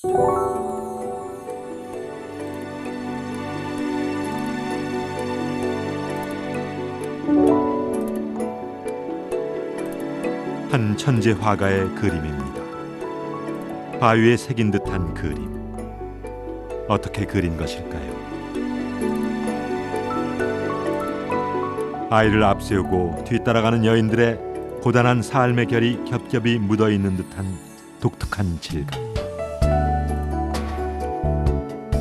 한 천재 화가의 그림입니다. 바위에 새긴 듯한 그림. 어떻게 그린 것일까요? 아이를 앞세우고 뒤따라가는 여인들의 고단한 삶의 결이 겹겹이 묻어있는 듯한 독특한 질감.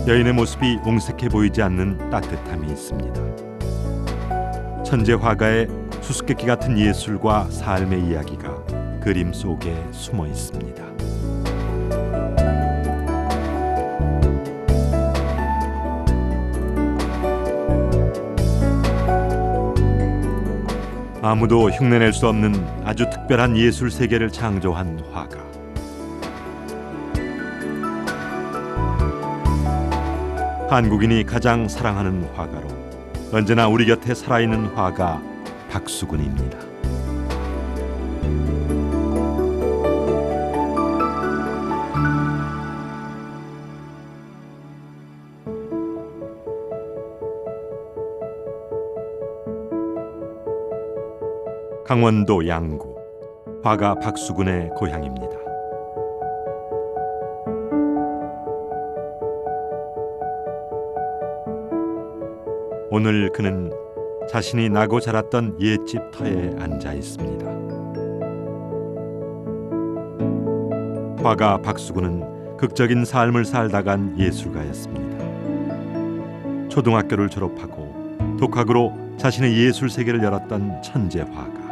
여인의 모습이 옹색해 보이지 않는 따뜻함이 있습니다. 천재 화가의 수수께끼 같은 예술과 삶의 이야기가 그림 속에 숨어 있습니다. 아무도 흉내낼 수 없는 아주 특별한 예술 세계를 창조한 화가. 한국인이 가장 사랑하는 화가로 언제나 우리 곁에 살아있는 화가 박수근입니다. 강원도 양구, 화가 박수근의 고향입니다. 오늘 그는 자신이 나고 자랐던 옛집 터에 앉아 있습니다. 화가 박수근은 극적인 삶을 살다간 예술가였습니다. 초등학교를 졸업하고 독학으로 자신의 예술 세계를 열었던 천재 화가.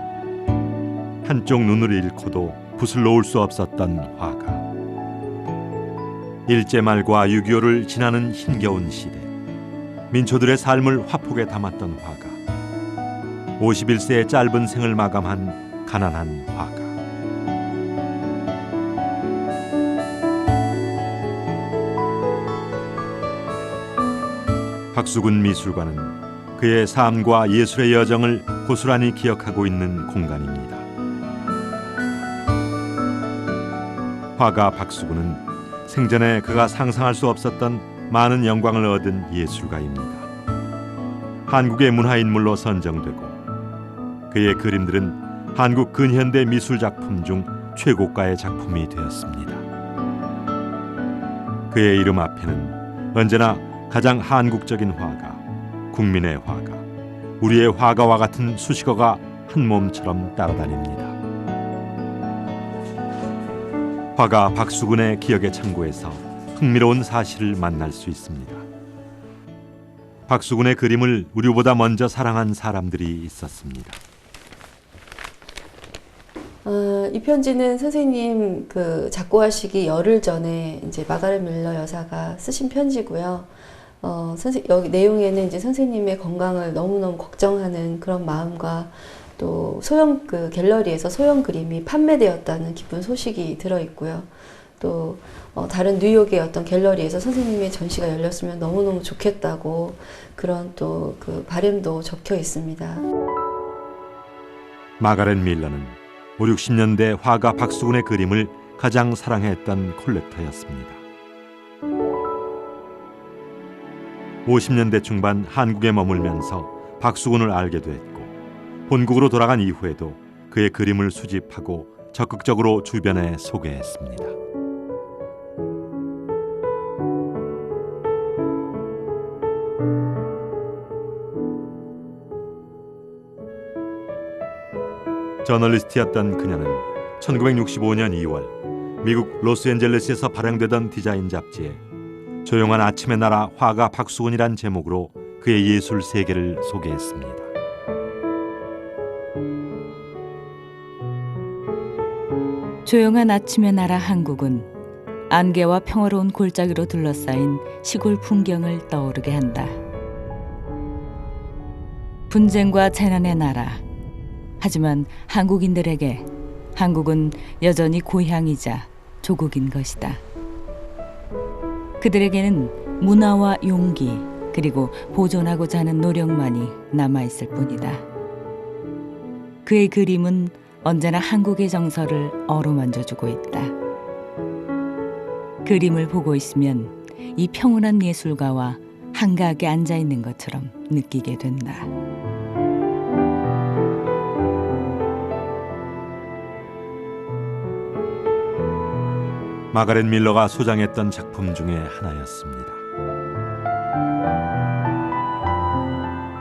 한쪽 눈을 잃고도 붓을 놓을 수 없었던 화가. 일제말과 6.25를 지나는 힘겨운 시대, 민초들의 삶을 화폭에 담았던 화가. 51세의 짧은 생을 마감한 가난한 화가. 박수근 미술관은 그의 삶과 예술의 여정을 고스란히 기억하고 있는 공간입니다. 화가 박수근은 생전에 그가 상상할 수 없었던 많은 영광을 얻은 예술가입니다. 한국의 문화인물로 선정되고 그의 그림들은 한국 근현대 미술 작품 중 최고가의 작품이 되었습니다. 그의 이름 앞에는 언제나 가장 한국적인 화가, 국민의 화가, 우리의 화가와 같은 수식어가 한 몸처럼 따라다닙니다. 화가 박수근의 기억의 창고에서 흥미로운 사실을 만날 수 있습니다. 박수근의 그림을 우리보다 먼저 사랑한 사람들이 있었습니다. 이 편지는 선생님 작고하시기 열흘 전에 이제 마가렛 밀러 여사가 쓰신 편지고요. 여기 내용에는 이제 선생님의 건강을 너무너무 걱정하는 그런 마음과 또 소형 갤러리에서 소형 그림이 판매되었다는 기쁜 소식이 들어 있고요. 또 다른 뉴욕의 어떤 갤러리에서 선생님의 전시가 열렸으면 너무너무 좋겠다고 그런 또 바람도 적혀 있습니다. 마가렛 밀러는 5, 60년대 화가 박수근의 그림을 가장 사랑했던 콜렉터였습니다. 50년대 중반 한국에 머물면서 박수근을 알게 됐고 본국으로 돌아간 이후에도 그의 그림을 수집하고 적극적으로 주변에 소개했습니다. 저널리스트였던 그녀는 1965년 2월 미국 로스앤젤레스에서 발행되던 디자인 잡지에 조용한 아침의 나라 화가 박수근이란 제목으로 그의 예술 세계를 소개했습니다. 조용한 아침의 나라 한국은 안개와 평화로운 골짜기로 둘러싸인 시골 풍경을 떠오르게 한다. 분쟁과 재난의 나라. 하지만 한국인들에게 한국은 여전히 고향이자 조국인 것이다. 그들에게는 문화와 용기 그리고 보존하고자 하는 노력만이 남아있을 뿐이다. 그의 그림은 언제나 한국의 정서를 어루만져주고 있다. 그림을 보고 있으면 이 평온한 예술가와 한가하게 앉아 있는 것처럼 느끼게 된다. 마가렛 밀러가 소장했던 작품 중에 하나였습니다.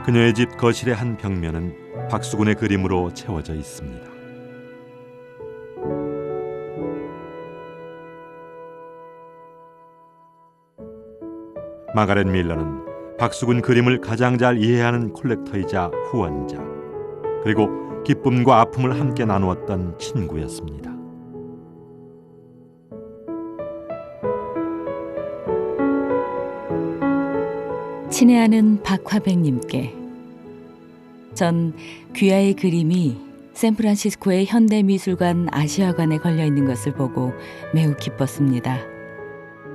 그녀의 집 거실의 한 벽면은 박수근의 그림으로 채워져 있습니다. 마가렛 밀러는 박수근 그림을 가장 잘 이해하는 콜렉터이자 후원자, 그리고 기쁨과 아픔을 함께 나누었던 친구였습니다. 친애하는 박화백님께 전 귀하의 그림이 샌프란시스코의 현대미술관 아시아관에 걸려있는 것을 보고 매우 기뻤습니다.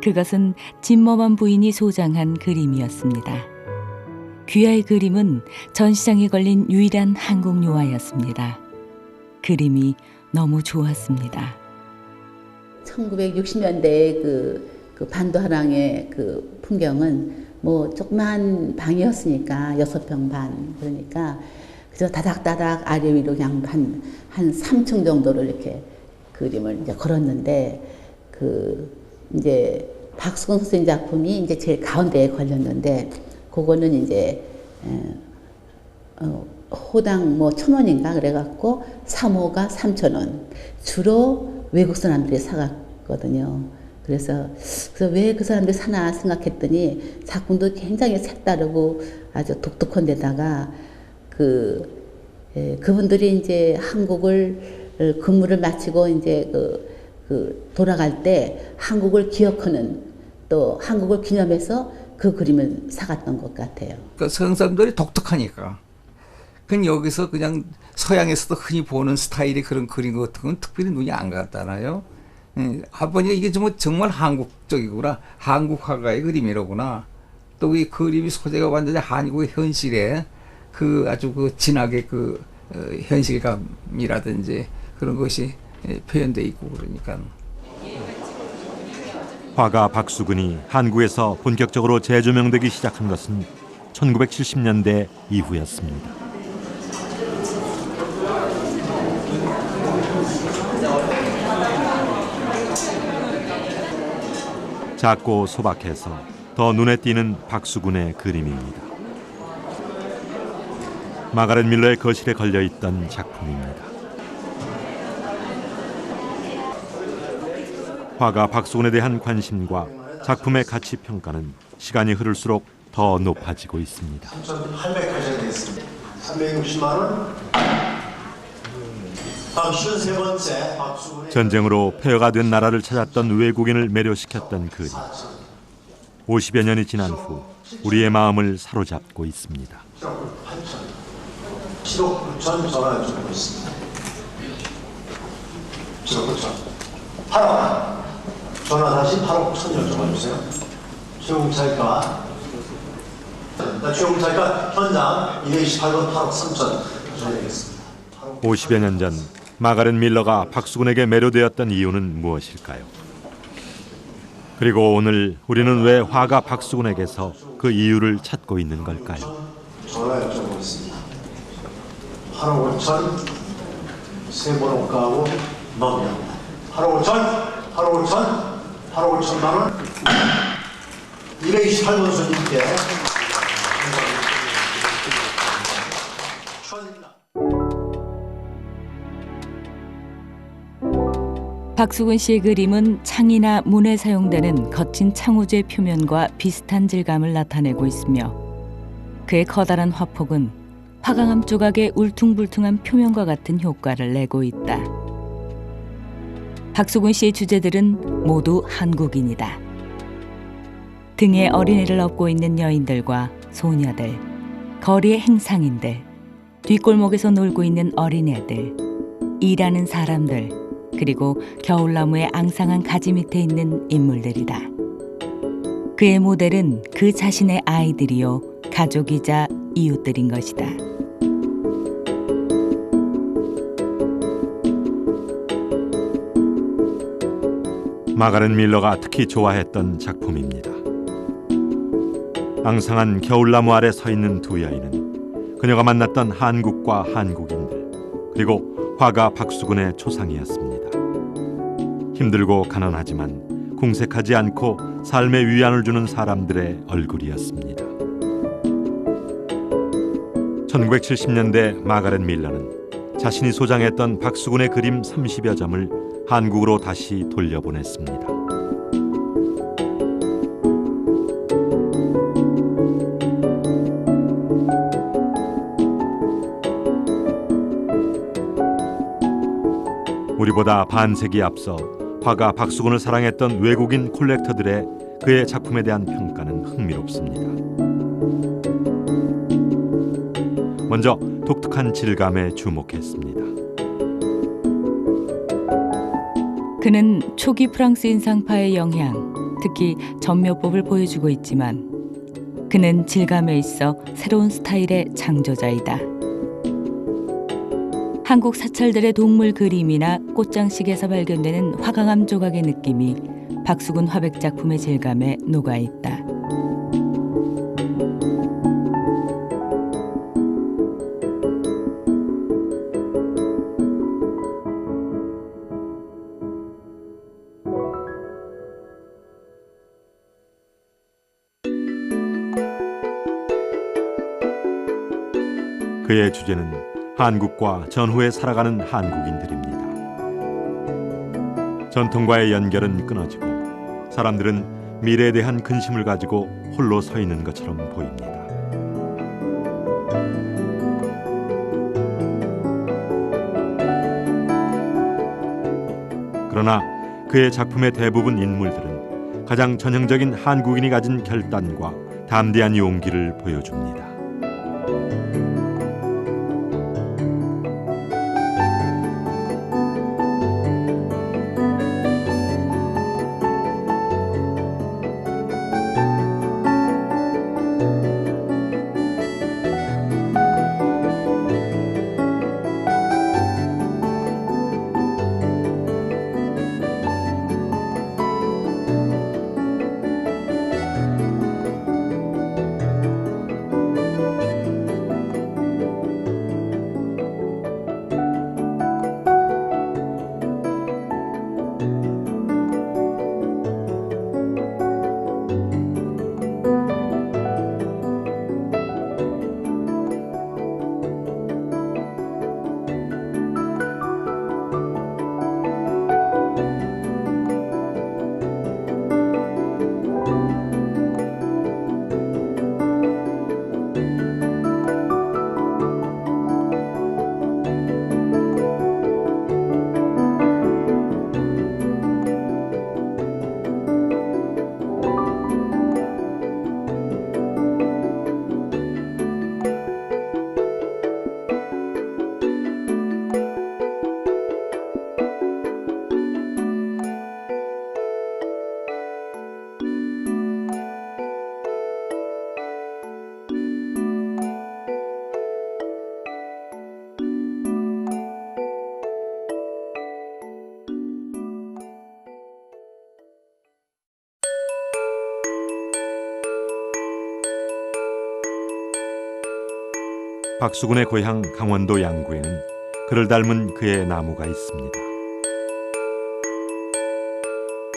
그것은 진머만 부인이 소장한 그림이었습니다. 귀하의 그림은 전시장에 걸린 유일한 한국 유화였습니다. 그림이 너무 좋았습니다. 1960년대의 그 반도하랑의 그 풍경은 뭐 조그만 방이었으니까 6평 반, 그러니까 그래서 다닥다닥 아래 위로 그냥 한 3층 정도를 이렇게 그림을 이제 걸었는데, 그 이제 박수근 선생님 작품이 이제 제일 가운데에 걸렸는데, 그거는 이제 호당 뭐 1,000원인가 그래갖고 3호가 3,000원, 주로 외국 사람들이 사갔거든요. 그래서 왜 그 사람들이 사나 생각했더니 작품도 굉장히 색다르고 아주 독특한 데다가 그분들이 이제 한국을 근무를 마치고 이제 돌아갈 때 한국을 기억하는, 또 한국을 기념해서 그 그림을 사갔던 것 같아요. 그러니까 서양 사람들이 독특하니까. 그냥 여기서 그냥 서양에서도 흔히 보는 스타일의 그런 그림 같은 건 특별히 눈이 안 갔잖아요. 아버니가 이게 정말 한국적이구나, 한국 화가의 그림이로구나. 또 이 그림이 소재가 완전히 한국의 현실에 그 아주 그 진하게 그 현실감이라든지 그런 것이 표현돼 있고 그러니까. 화가 박수근이 한국에서 본격적으로 재조명되기 시작한 것은 1970년대 이후였습니다. 작고 소박해서 더 눈에 띄는 박수근의 그림입니다. 마가렛 밀러의 거실에 걸려있던 작품입니다. 화가 박수근에 대한 관심과 작품의 가치 평가는 시간이 흐를수록 더 높아지고 있습니다. 3,800까지 되겠습니다. 360만 원. 다음 53번째 박수근의 전쟁으로 폐허가 된 나라를 찾았던 외국인을 매료시켰던 그림. 50여 년이 지난 후 우리의 마음을 사로잡고 있습니다. 7억 9천 전화 주고 있습니다. 7억 9천. 8억. 전화 다시 8억 1천여 적어주세요. 최웅차이가 최웅차이가 현장 228번 8억 3천 전해드리겠습니다. 50여 년 전 마가렛 밀러가 박수근에게 매료되었던 이유는 무엇일까요? 그리고 오늘 우리는 왜 화가 박수근에게서 그 이유를 찾고 있는 걸까요? 전화 여쭤보겠습니다. 8억 5천 세 번 옷가하고 넘깁니다. 8억 5천, 8억 5천, 8억 5천만 원 228번 손님께 축하드립니다. 박수근 씨의 그림은 창이나 문에 사용되는 거친 창호제 표면과 비슷한 질감을 나타내고 있으며 그의 커다란 화폭은 화강암 조각의 울퉁불퉁한 표면과 같은 효과를 내고 있다. 박수근 씨의 주제들은 모두 한국인이다. 등에 어린이를 업고 있는 여인들과 소녀들, 거리의 행상인들, 뒷골목에서 놀고 있는 어린애들, 일하는 사람들, 그리고 겨울나무의 앙상한 가지 밑에 있는 인물들이다. 그의 모델은 그 자신의 아이들이요, 가족이자 이웃들인 것이다. 마가렛 밀러가 특히 좋아했던 작품입니다. 앙상한 겨울나무 아래 서 있는 두 여인은 그녀가 만났던 한국과 한국인들, 그리고 화가 박수근의 초상이었습니다. 힘들고 가난하지만 궁색하지 않고 삶의 위안을 주는 사람들의 얼굴이었습니다. 1970년대 마가렛 밀러는 자신이 소장했던 박수근의 그림 30여 점을 한국으로 다시 돌려보냈습니다. 우리보다 반세기 앞서 화가 박수근을 사랑했던 외국인 콜렉터들의 그의 작품에 대한 평가는 흥미롭습니다. 먼저 독특한 질감에 주목했습니다. 그는 초기 프랑스 인상파의 영향, 특히 전묘법을 보여주고 있지만 그는 질감에 있어 새로운 스타일의 창조자이다. 한국 사찰들의 동물 그림이나 꽃장식에서 발견되는 화강암 조각의 느낌이 박수근 화백 작품의 질감에 녹아있다. 그의 주제는 한국과 전후에 살아가는 한국인들입니다. 전통과의 연결은 끊어지고 사람들은 미래에 대한 근심을 가지고 홀로 서 있는 것처럼 보입니다. 그러나 그의 작품의 대부분 인물들은 가장 전형적인 한국인이 가진 결단과 담대한 용기를 보여줍니다. 박수근의 고향 강원도 양구에는 그를 닮은 그의 나무가 있습니다.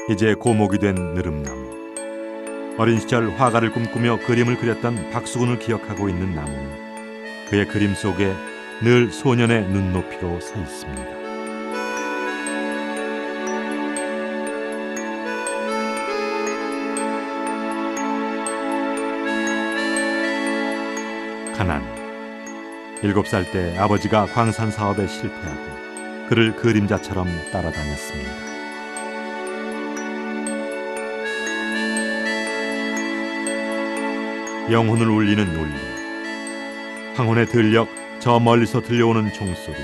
이제 고목이 된 느릅나무. 어린 시절 화가를 꿈꾸며 그림을 그렸던 박수근을 기억하고 있는 나무는 그의 그림 속에 늘 소년의 눈높이로 서 있습니다. 가난. 7살 때 아버지가 광산 사업에 실패하고 그를 그림자처럼 따라다녔습니다. 영혼을 울리는 울림, 황혼의 들녘 저 멀리서 들려오는 종소리,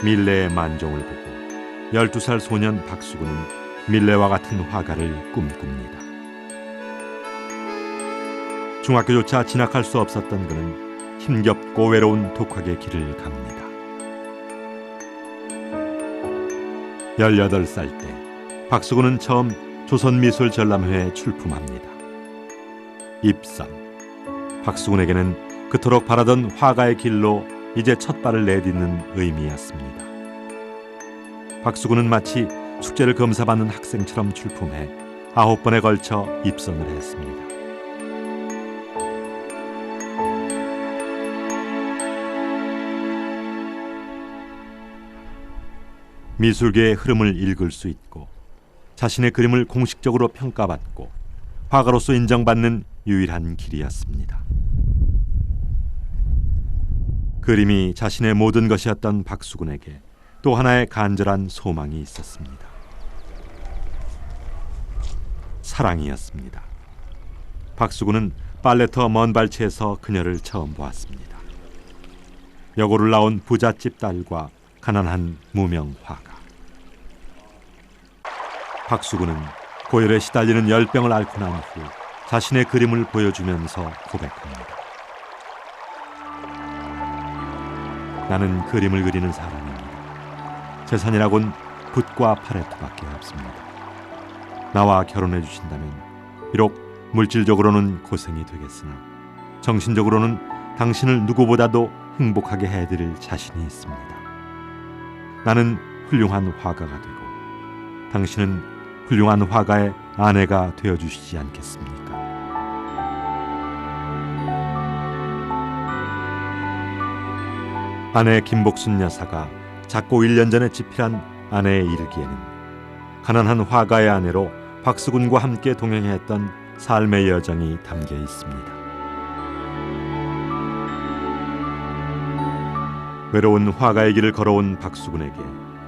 밀레의 만종을 보고 12살 소년 박수근은 밀레와 같은 화가를 꿈꿉니다. 중학교조차 진학할 수 없었던 그는 힘겹고 외로운 독학의 길을 갑니다. 18살 때 박수근은 처음 조선미술전람회에 출품합니다. 입선. 박수근에게는 그토록 바라던 화가의 길로 이제 첫 발을 내딛는 의미였습니다. 박수근은 마치 숙제를 검사받는 학생처럼 출품해 9번에 걸쳐 입선을 했습니다. 미술계의 흐름을 읽을 수 있고 자신의 그림을 공식적으로 평가받고 화가로서 인정받는 유일한 길이었습니다. 그림이 자신의 모든 것이었던 박수근에게 또 하나의 간절한 소망이 있었습니다. 사랑이었습니다. 박수근은 빨래터 먼발치에서 그녀를 처음 보았습니다. 여고를 나온 부잣집 딸과 가난한 무명 화가. 박수근은 고열에 시달리는 열병을 앓고 난 후 자신의 그림을 보여주면서 고백합니다. 나는 그림을 그리는 사람입니다. 재산이라곤 붓과 팔레트밖에 없습니다. 나와 결혼해 주신다면 비록 물질적으로는 고생이 되겠으나 정신적으로는 당신을 누구보다도 행복하게 해드릴 자신이 있습니다. 나는 훌륭한 화가가 되고 당신은 훌륭한 화가의 아내가 되어주시지 않겠습니까? 아내 김복순 여사가 작고 1년 전에 집필한 아내에 이르기에는 가난한 화가의 아내로 박수근과 함께 동행했던 삶의 여정이 담겨 있습니다. 외로운 화가의 길을 걸어온 박수근에게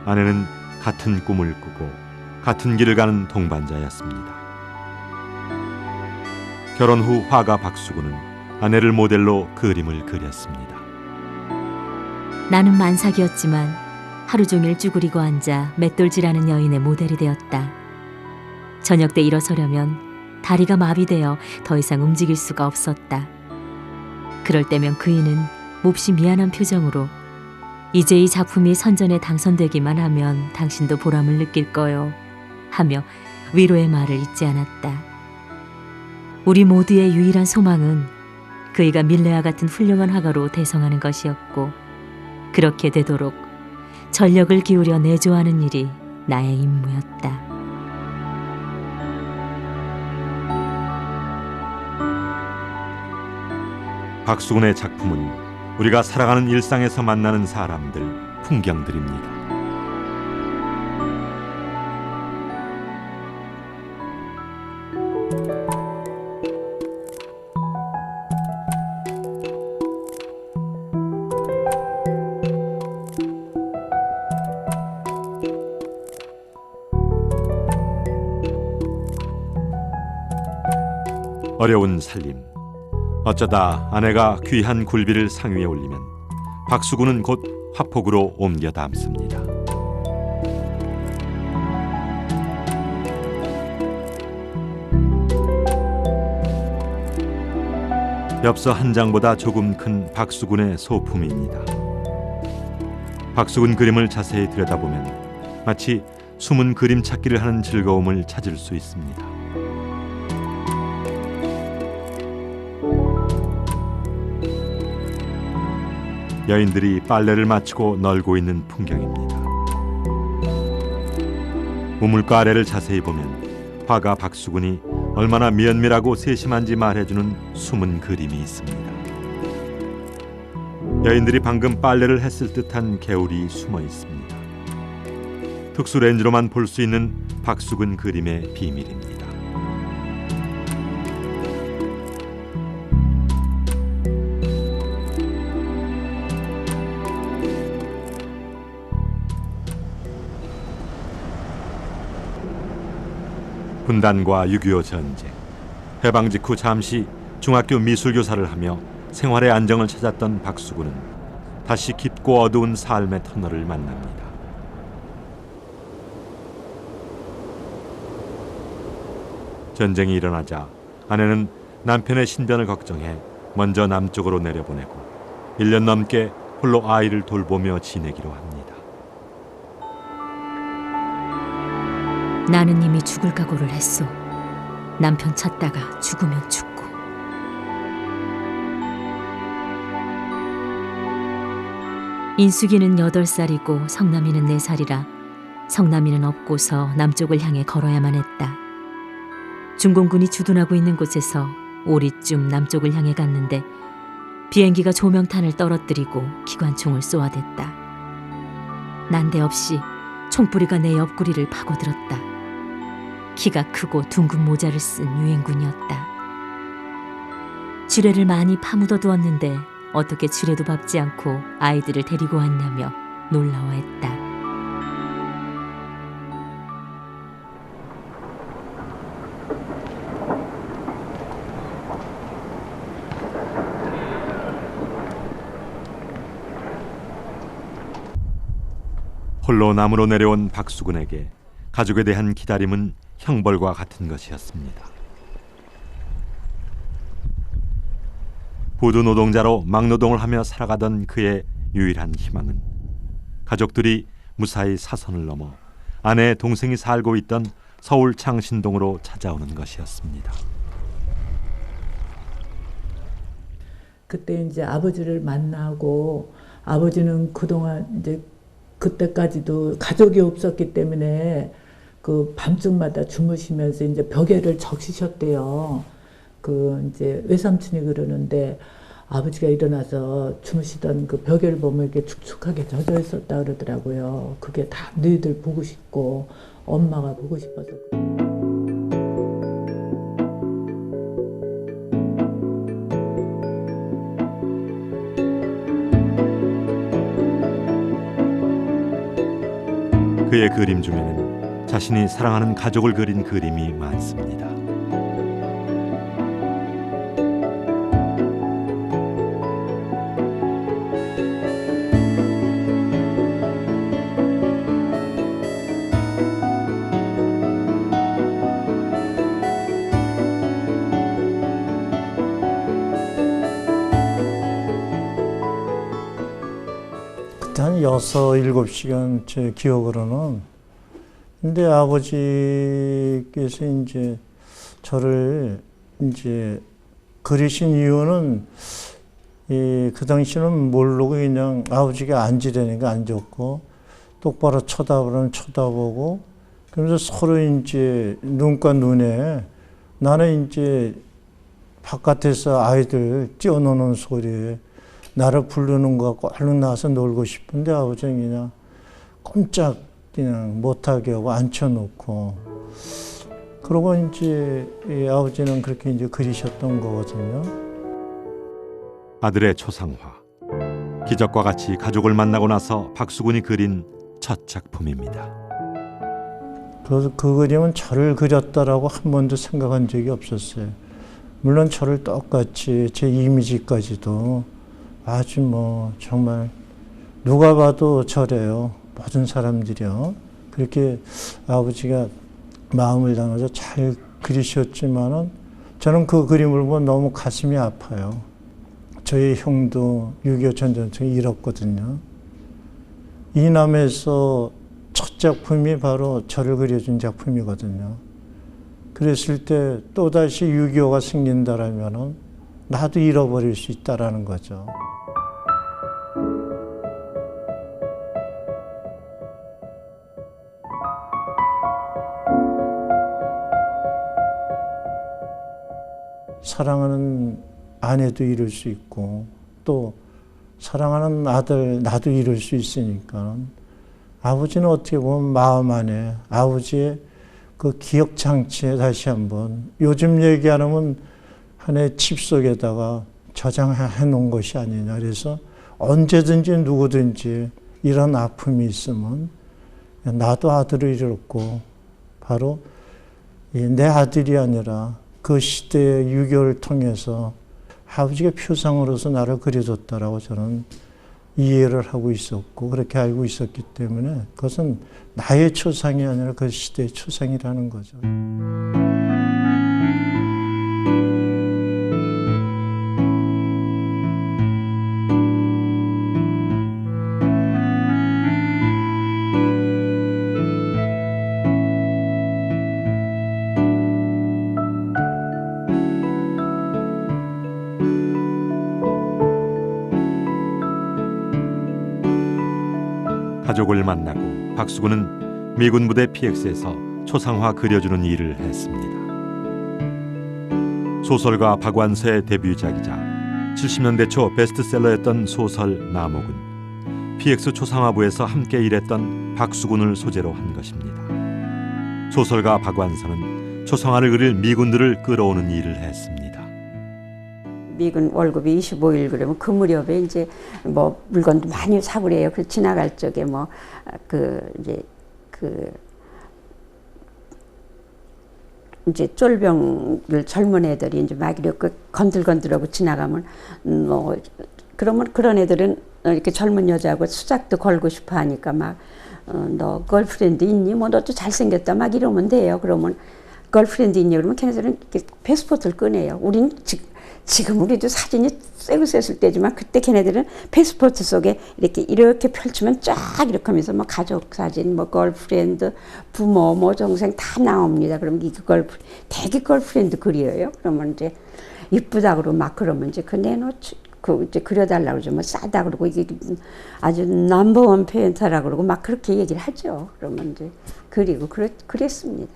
아내는 같은 꿈을 꾸고 같은 길을 가는 동반자였습니다. 결혼 후 화가 박수근은 아내를 모델로 그림을 그렸습니다. 나는 만삭이었지만 하루 종일 쭈그리고 앉아 맷돌질하는 여인의 모델이 되었다. 저녁 때 일어서려면 다리가 마비되어 더 이상 움직일 수가 없었다. 그럴 때면 그이는 몹시 미안한 표정으로 이제 이 작품이 선전에 당선되기만 하면 당신도 보람을 느낄 거요 하며 위로의 말을 잊지 않았다. 우리 모두의 유일한 소망은 그이가 밀레와 같은 훌륭한 화가로 대성하는 것이었고 그렇게 되도록 전력을 기울여 내조하는 일이 나의 임무였다. 박수근의 작품은 우리가 살아가는 일상에서 만나는 사람들, 풍경들입니다. 어려운 살림. 어쩌다 아내가 귀한 굴비를 상위에 올리면 박수근은 곧 화폭으로 옮겨 담습니다. 엽서 한 장보다 조금 큰 박수근의 소품입니다. 박수근 그림을 자세히 들여다보면 마치 숨은 그림 찾기를 하는 즐거움을 찾을 수 있습니다. 여인들이 빨래를 마치고 널고 있는 풍경입니다. 우물가 아래를 자세히 보면 화가 박수근이 얼마나 면밀하고 세심한지 말해주는 숨은 그림이 있습니다. 여인들이 방금 빨래를 했을 듯한 개울이 숨어 있습니다. 특수 렌즈로만 볼 수 있는 박수근 그림의 비밀입니다. 분단과 6.25 전쟁, 해방 직후 잠시 중학교 미술교사를 하며 생활의 안정을 찾았던 박수근은 다시 깊고 어두운 삶의 터널을 만납니다. 전쟁이 일어나자 아내는 남편의 신변을 걱정해 먼저 남쪽으로 내려보내고 1년 넘게 홀로 아이를 돌보며 지내기로 합니다. 나는 이미 죽을 각오를 했소. 남편 찾다가 죽으면 죽고. 인숙이는 8살이고 성남이는 4살이라 성남이는 없고서 남쪽을 향해 걸어야만 했다. 중공군이 주둔하고 있는 곳에서 오리쯤 남쪽을 향해 갔는데 비행기가 조명탄을 떨어뜨리고 기관총을 쏘아댔다. 난데없이 총뿌리가 내 옆구리를 파고들었다. 키가 크고 둥근 모자를 쓴 유엔군이었다. 쥐레를 많이 파묻어 두었는데 어떻게 쥐레도 밟지 않고 아이들을 데리고 왔냐며 놀라워했다. 홀로 남으로 내려온 박수근에게 가족에 대한 기다림은 형벌과 같은 것이었습니다. 부두 노동자로 막노동을 하며 살아가던 그의 유일한 희망은 가족들이 무사히 사선을 넘어 아내 동생이 살고 있던 서울 창신동으로 찾아오는 것이었습니다. 그때 이제 아버지를 만나고 아버지는 그동안 이제 그때까지도 가족이 없었기 때문에 그 밤중마다 주무시면서 이제 벽에를 적시셨대요. 그 이제 외삼촌이 그러는데 아버지가 일어나서 주무시던 그 벽에를 보면 이렇게 축축하게 젖어 있었다 그러더라고요. 그게 다 너희들 보고 싶고 엄마가 보고 싶어서. 그의 그림 중에는 자신이 사랑하는 가족을 그린 그림이 많습니다. 한 6, 7시간 제 기억으로는. 근데 아버지께서 이제 저를 이제 그리신 이유는 그 당시는 모르고 그냥 아버지가 앉으려니까 앉았고 똑바로 쳐다보면 쳐다보고 그러면서 서로 이제 눈과 눈에 나는 이제 바깥에서 아이들 뛰어노는 소리에 나를 부르는 것 같고 얼른 나와서 놀고 싶은데 아버지는 그냥 꼼짝 그냥 못하게 하고 앉혀놓고 그러고 이제 아버지는 그렇게 이제 그리셨던 거거든요. 아들의 초상화, 기적과 같이 가족을 만나고 나서 박수근이 그린 첫 작품입니다. 그래서 그 그림은 저를 그렸다라고 한 번도 생각한 적이 없었어요. 물론 저를 똑같이 제 이미지까지도 아주 뭐 정말 누가 봐도 저래요. 모든 사람들이요. 그렇게 아버지가 마음을 담아서 잘 그리셨지만은 저는 그 그림을 보면 너무 가슴이 아파요. 저희 형도 6.25 전쟁통에 잃었거든요. 이남에서 첫 작품이 바로 저를 그려준 작품이거든요. 그랬을 때 또다시 6.25가 생긴다라면은 나도 잃어버릴 수 있다라는 거죠. 사랑하는 아내도 잃을 수 있고 또 사랑하는 아들 나도 잃을 수 있으니까 아버지는 어떻게 보면 마음 안에 아버지의 그 기억 장치에 다시 한번 요즘 얘기하면 하나의 칩 속에다가 저장해 놓은 것이 아니냐. 그래서 언제든지 누구든지 이런 아픔이 있으면 나도 아들을 잃었고 바로 내 아들이 아니라 그 시대의 6.25를 통해서 아버지가 표상으로서 나를 그려줬다라고 저는 이해를 하고 있었고 그렇게 알고 있었기 때문에 그것은 나의 초상이 아니라 그 시대의 초상이라는 거죠. 가족을 만나고 박수근은 미군 부대 PX에서 초상화 그려주는 일을 했습니다. 소설가 박완서의 데뷔작이자 70년대 초 베스트셀러였던 소설 남옥은 PX 초상화부에서 함께 일했던 박수근을 소재로 한 것입니다. 소설가 박완서는 초상화를 그릴 미군들을 끌어오는 일을 했습니다. 미군 월급이 25일 그러면 그 무렵에 이제 뭐 물건도 많이 사고 그래요. 그 지나갈 적에 뭐 이제 쫄병들 젊은 애들이 이제 막 이렇게 건들건들하고 지나가면 뭐 그러면 그런 애들은 이렇게 젊은 여자하고 수작도 걸고 싶어 하니까 막 너 걸프렌드 있니? 뭐 너도 잘생겼다 막 이러면 돼요. 그러면 걸프렌드 있니? 그러면 걔네들은 이렇게 패스포트를 꺼내요. 우린 지금 우리도 사진이 쎄고 쎄을 때지만 그때 걔네들은 패스포트 속에 이렇게 펼치면 쫙 이렇게 하면서 뭐 가족 사진, 뭐 걸프렌드, 부모, 뭐 동생 다 나옵니다. 그럼 이게 되게 걸프렌드 그려요. 그러면 이제 이쁘다 그러고 막 그러면 이제 이제 그려달라고 그러죠. 뭐 싸다 그러고 이게 아주 넘버원 페인터라 그러고 막 그렇게 얘기를 하죠. 그러면 이제 그리고 그랬습니다.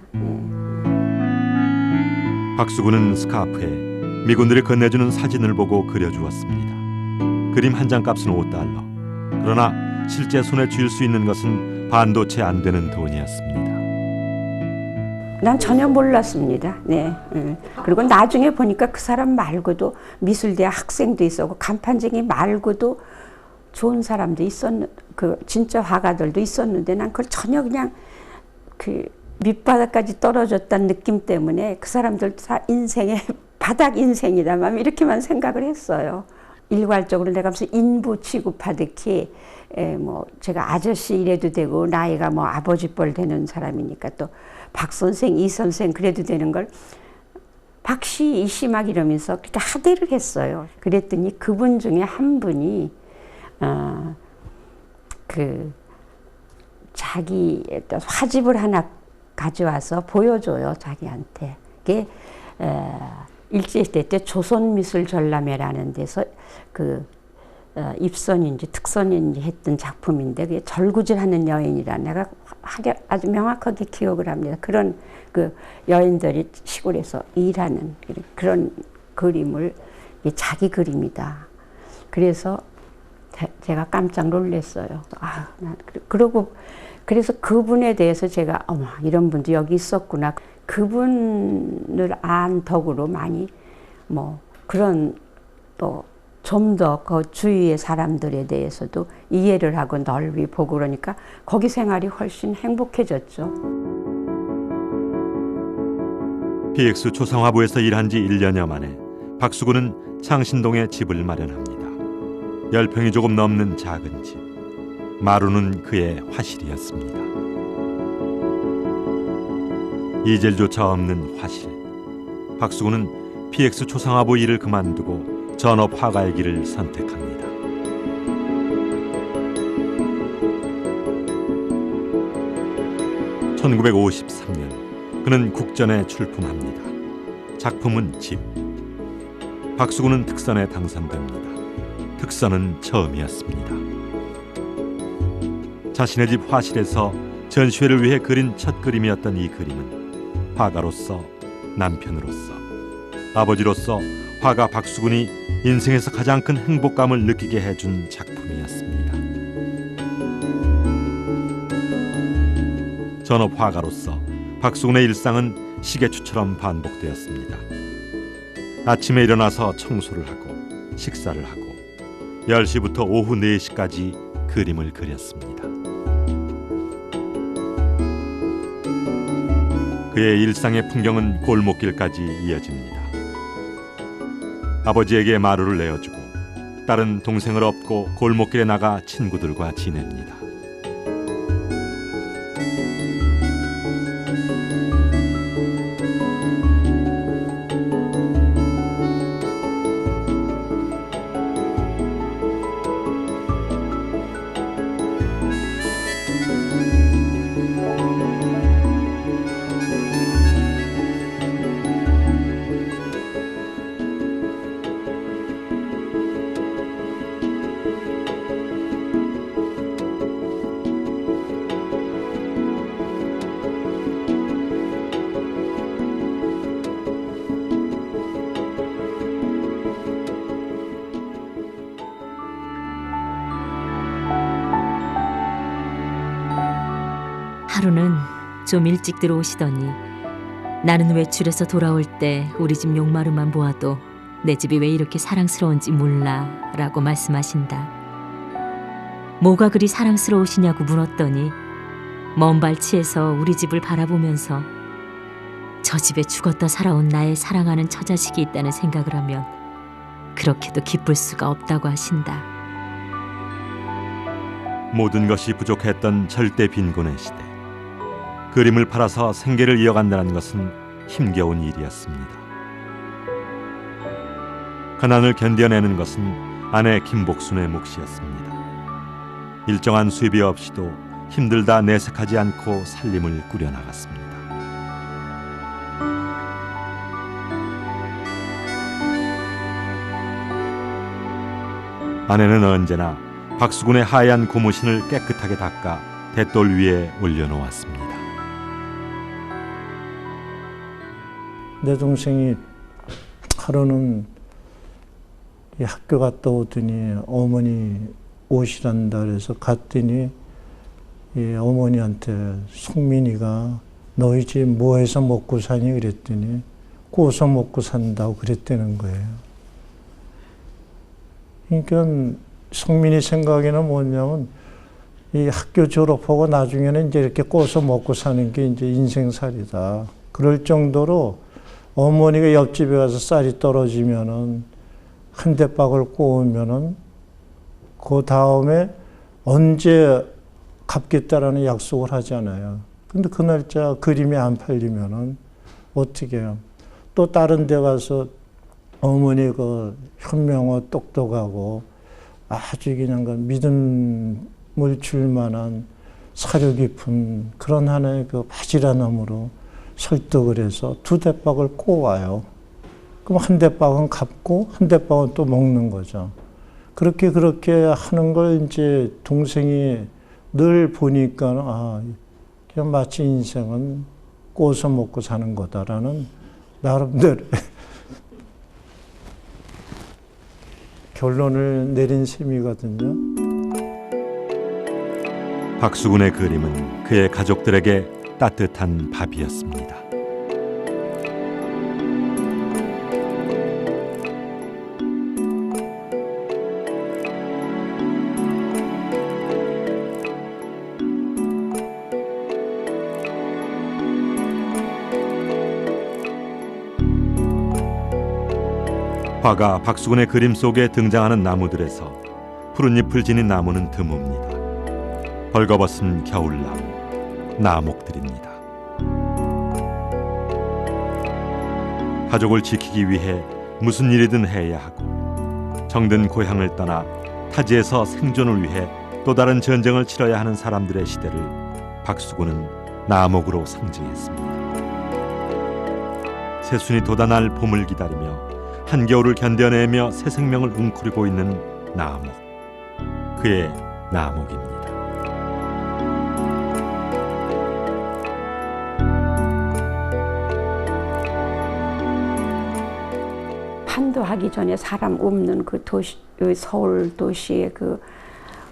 박수근은 스카프에 미군들이 건네주는 사진을 보고 그려주었습니다. 그림 한 장 값은 $5. 그러나 실제 손에 쥘 수 있는 것은 반도 채 안 되는 돈이었습니다. 난 전혀 몰랐습니다. 네. 그리고 나중에 보니까 그 사람 말고도 미술대 학생도 있었고 간판쟁이 말고도 좋은 사람도 그 진짜 화가들도 있었는데 난 그걸 전혀 그냥 그 밑바닥까지 떨어졌다는 느낌 때문에 그 사람들 다 인생의 바닥 인생이다 막 이렇게만 생각을 했어요. 일괄적으로 내가 무슨 인부 취급하듯이 뭐 제가 아저씨 이래도 되고 나이가 뭐 아버지 뻘 되는 사람이니까 또 박 선생, 이 선생 그래도 되는 걸 박씨, 이씨 막 이러면서 그렇게 하대를 했어요. 그랬더니 그분 중에 한 분이 자기 화집을 하나 가져와서 보여줘요, 자기한테. 그게 일제시대 때 조선미술전람회라는 데서 입선인지 특선인지 했던 작품인데 그게 절구질하는 여인이라 내가 아주 명확하게 기억을 합니다. 그런 그 여인들이 시골에서 일하는 그런 그림을 자기 그림이다. 그래서 제가 깜짝 놀랐어요. 그래서 그분에 대해서 제가 어머 이런 분도 여기 있었구나. 그분을 안 덕으로 많이 뭐 그런 또 좀 더 그 주위의 사람들에 대해서도 이해를 하고 넓이 보고 그러니까 거기 생활이 훨씬 행복해졌죠. PX 초상화부에서 일한 지 1년여 만에 박수근은 창신동에 집을 마련합니다. 10평이 조금 넘는 작은 집. 마루는 그의 화실이었습니다. 이젤조차 없는 화실. 박수근은 PX 초상화부 일을 그만두고 전업 화가의 길을 선택합니다. (1953년) 그는 국전에 출품합니다. 작품은 집. 박수근은 특선에 당선됩니다. 특선은 처음이었습니다. 자신의 집 화실에서 전시회를 위해 그린 첫 그림이었던 이 그림은 화가로서, 남편으로서, 아버지로서 화가 박수근이 인생에서 가장 큰 행복감을 느끼게 해준 작품이었습니다. 전업 화가로서 박수근의 일상은 시계추처럼 반복되었습니다. 아침에 일어나서 청소를 하고 식사를 하고 10시부터 오후 4시까지 그림을 그렸습니다. 그의 일상의 풍경은 골목길까지 이어집니다. 아버지에게 마루를 내어주고 딸은 동생을 업고 골목길에 나가 친구들과 지냅니다. 하루는 좀 일찍 들어오시더니 나는 외출해서 돌아올 때 우리 집 용마루만 보아도 내 집이 왜 이렇게 사랑스러운지 몰라 라고 말씀하신다. 뭐가 그리 사랑스러우시냐고 물었더니 먼 발치에서 우리 집을 바라보면서 저 집에 죽었다 살아온 나의 사랑하는 처자식이 있다는 생각을 하면 그렇게도 기쁠 수가 없다고 하신다. 모든 것이 부족했던 절대 빈곤의 시대. 그림을 팔아서 생계를 이어간다는 것은 힘겨운 일이었습니다. 가난을 견뎌내는 것은 아내 김복순의 몫이었습니다. 일정한 수입이 없이도 힘들다 내색하지 않고 살림을 꾸려나갔습니다. 아내는 언제나 박수군의 하얀 고무신을 깨끗하게 닦아 대돌 위에 올려놓았습니다. 내 동생이 하루는 이 학교 갔다 오더니 어머니 오시란다 그래서 갔더니 이 어머니한테 송민이가 너희 집 뭐 해서 먹고 사니 그랬더니 꼬서 먹고 산다고 그랬다는 거예요. 그러니까 송민이 생각에는 뭐냐면 이 학교 졸업하고 나중에는 이제 이렇게 꼬서 먹고 사는 게 이제 인생살이다. 그럴 정도로 어머니가 옆집에 가서 쌀이 떨어지면은 한 대박을 꼬우면은 그 다음에 언제 갚겠다라는 약속을 하잖아요. 근데 그 날짜 그림이 안 팔리면은 어떻게 해요? 또 다른 데 가서 어머니 그 현명하고 똑똑하고 아주 그냥 그 믿음을 줄 만한 사려 깊은 그런 하나의 그 바지런함으로 설득을 해서 두 대박을 꼬아요. 그럼 한 대박은 갚고 한 대박은 또 먹는 거죠. 그렇게 하는 걸 이제 동생이 늘 보니까 아, 그냥 마치 인생은 꼬서 먹고 사는 거다라는 나름대로 결론을 내린 셈이거든요. 박수군의 그림은 그의 가족들에게 따뜻한 밥이었습니다. 화가 박수군의 그림 속에 등장하는 나무들에서 푸른 잎을 지닌 나무는 드뭅니다. 벌거벗은 겨울나무, 나목들입니다. 가족을 지키기 위해 무슨 일이든 해야 하고 정든 고향을 떠나 타지에서 생존을 위해 또 다른 전쟁을 치러야 하는 사람들의 시대를 박수군은 나목으로 상징했습니다. 새순이 돋아날 봄을 기다리며 한겨울을 견뎌내며 새 생명을 웅크리고 있는 나목, 그의 나목입니다. 판도하기 전에 사람 없는 그 도시, 서울 도시의 그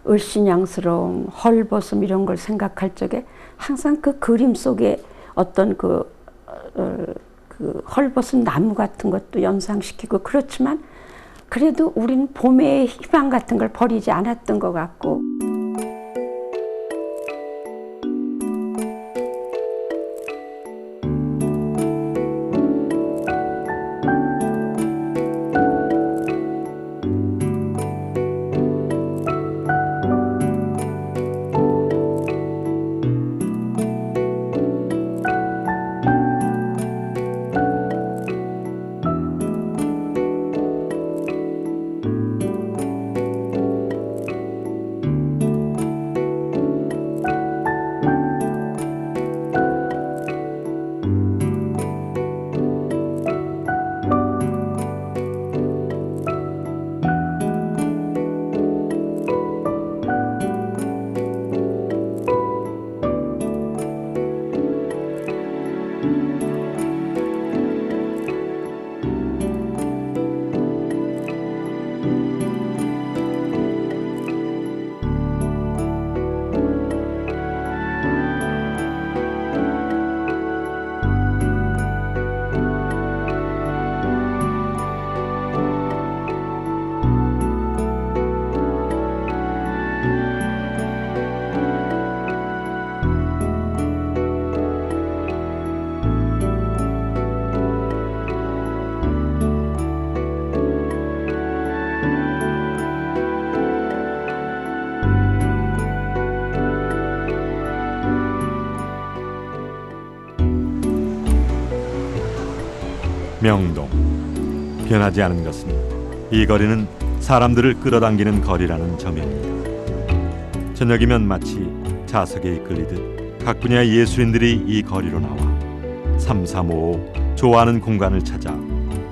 을씨냥스러움, 헐벗음 이런 걸 생각할 적에 항상 그 그림 속에 어떤 그 헐벗은 나무 같은 것도 연상시키고 그렇지만 그래도 우린 봄의 희망 같은 걸 버리지 않았던 것 같고 명동. 변하지 않은 것은 이 거리는 사람들을 끌어당기는 거리라는 점입니다. 저녁이면 마치 자석에 이끌리듯 각 분야의 예술인들이 이 거리로 나와 335 좋아하는 공간을 찾아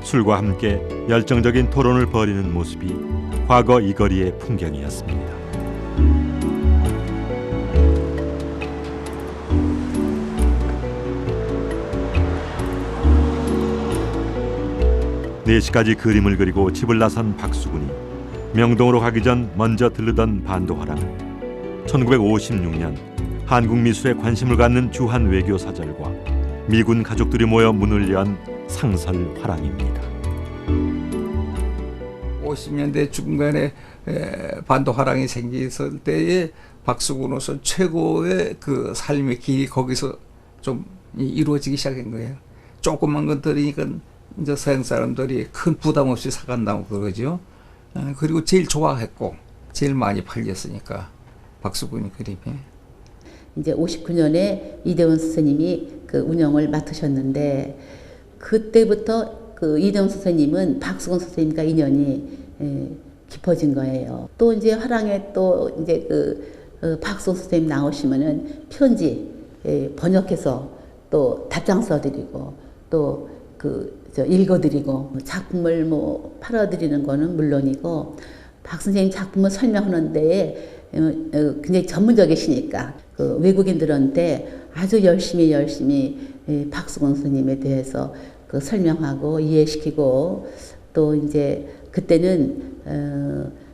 술과 함께 열정적인 토론을 벌이는 모습이 과거 이 거리의 풍경이었습니다. 네 시까지 그림을 그리고 집을 나선 박수근이 명동으로 가기 전 먼저 들르던 반도화랑은 1956년 한국 미술에 관심을 갖는 주한 외교 사절과 미군 가족들이 모여 문을 연 상설 화랑입니다. 50년대 중간에 반도화랑이 생겼을 때에 박수근으로서 최고의 그 삶의 길이 거기서 좀 이루어지기 시작한 거예요. 조그만 것들이니까 이제 서양 사람들이 큰 부담 없이 사간다고 그러죠. 그리고 제일 좋아했고 제일 많이 팔렸으니까 박수근이 그림이. 이제 59년에 이대원 선생님이 그 운영을 맡으셨는데 그때부터 그 이대원 선생님은 박수근 선생님과 인연이 깊어진 거예요. 또 이제 화랑에 또 이제 그 박수근 선생님 나오시면은 편지 번역해서 또 답장 써드리고 또 읽어드리고 작품을 뭐 팔아드리는 거는 물론이고 박 선생님 작품을 설명하는 데에 굉장히 전문적이시니까 그 외국인들한테 아주 열심히 박수근 선생님에 대해서 그 설명하고 이해시키고 또 이제 그때는